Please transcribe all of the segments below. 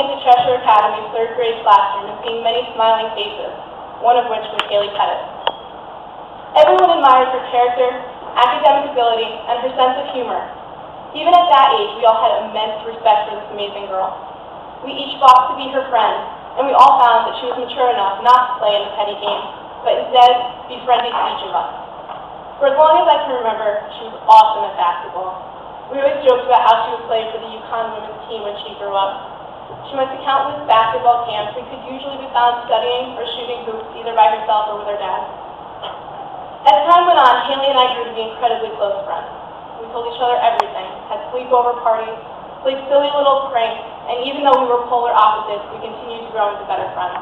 into Cheshire Academy's third grade classroom and seeing many smiling faces, one of which was Petits. Everyone admired her character, academic ability, and her sense of humor. Even at that age, we all had immense respect for this amazing girl. We each fought to be her friend, and we all found that she was mature enough not to play in the petty games, but instead be friendly to each of us. For as long as I can remember, she was awesome at basketball. We always joked about how she would play for the Yukon women's team when she grew up. She went to countless basketball camps and could usually be found studying or shooting hoops either by herself or with her dad. As time went on, Haley and I grew to be incredibly close friends. We told each other everything, had sleepover parties, played silly little pranks, and even though we were polar opposites, we continued to grow into better friends.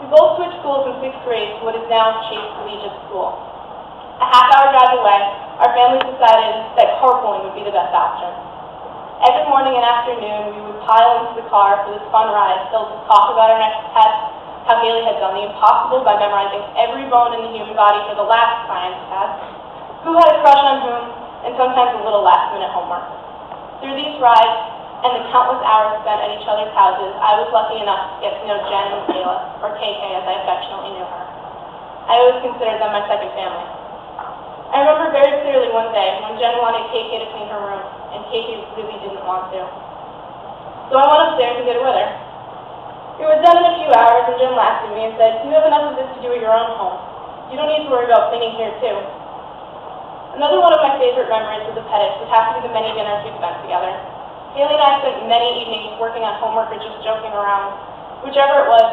We both switched schools in 6th grade to what is now Chase Collegiate School. A half-hour drive away, our families decided that carpooling would be the best option. Every morning and afternoon, we would pile into the car for this fun ride filled with talk about our next test, how Haley had done the impossible by memorizing every bone in the human body for the last science test, who had a crush on whom, and sometimes a little last-minute homework. Through these rides and the countless hours spent at each other's houses, I was lucky enough to get to know Jen and Kayla, or KK as I affectionately knew her. I always considered them my second family. I remember very clearly one day when Jen wanted KK to clean her room, and KK really didn't want to. So I went upstairs to get her with her. It was done in a few hours, and Jen laughed at me and said, "You have enough of this to do at your own home. You don't need to worry about cleaning here, too." Another one of my favorite memories with the Petits would have to be the many dinners we spent together. Haley and I spent many evenings working on homework or just joking around. Whichever it was,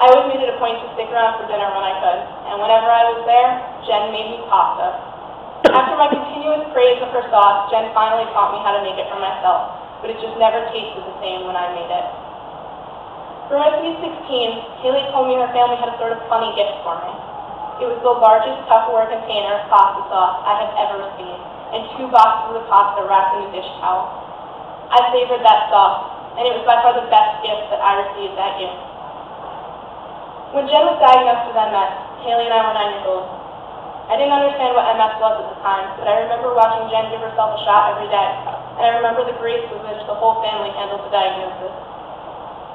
I always made it a point to stick around for dinner when I could, and whenever I was there, Jen made me pasta. After my continuous praise of her sauce, Jen finally taught me how to make it for myself, but it just never tasted the same when I made it. For my sweet 16, Haley told me her family had a sort of funny gift for me. It was the largest Tupperware container of pasta sauce I had ever received, and 2 boxes of pasta wrapped in a dish towel. I savored that sauce, and it was by far the best gift that I received that year. When Jen was diagnosed with MS, Haley and I were 9 years old. I didn't understand what MS was at the time, but I remember watching Jen give herself a shot every day, and I remember the grace with which the whole family handled the diagnosis.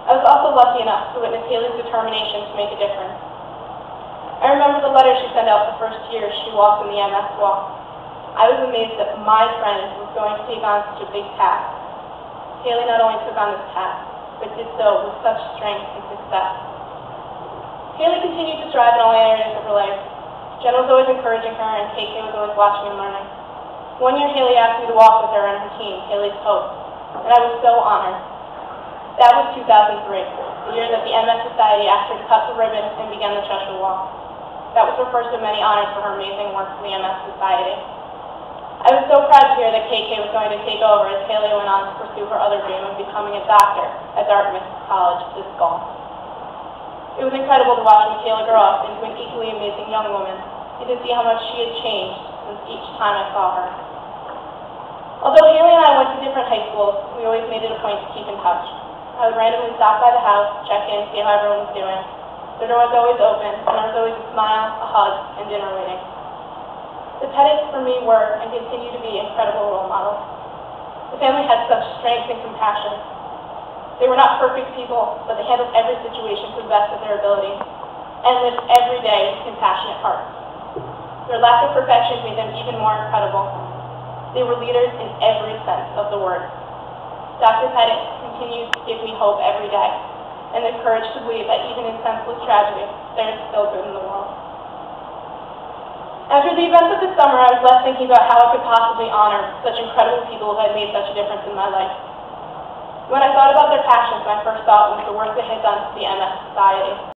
I was also lucky enough to witness Haley's determination to make a difference. I remember the letter she sent out the first year she walked in the MS walk. I was amazed that my friend was going to take on such a big task. Haley not only took on this task, but did so with such strength and success. Haley continued to thrive in all areas of her life. Jen was always encouraging her, and KK was always watching and learning. One year, Haley asked me to walk with her and her team, Haley's Hope, and I was so honored. That was 2003, the year that the MS Society asked her to cut the ribbon and begin the Cheshire Walk. That was her first of many honors for her amazing work for the MS Society. I was so proud to hear that KK was going to take over as Haley went on to pursue her other dream of becoming a doctor at Dartmouth College this fall. It was incredible to watch Michaela grow up into an equally amazing young woman and to see how much she had changed since each time I saw her. Although Haley and I went to different high schools, we always made it a point to keep in touch. I would randomly stop by the house, check in, see how everyone was doing. The door was always open, and there was always a smile, a hug, and dinner waiting. The Petits for me were, and continue to be, incredible role models. The family had such strength and compassion. They were not perfect people, but they handled every situation to the best of their ability, and lived every day with compassionate hearts. Their lack of perfection made them even more incredible. They were leaders in every sense of the word. Dr. Pettit continues to give me hope every day, and the courage to believe that even in senseless tragedy, there is still good in the world. After the events of this summer, I was left thinking about how I could possibly honor such incredible people who had made such a difference in my life. When I thought about their passions, my first thought was the work they had done for the MS Society.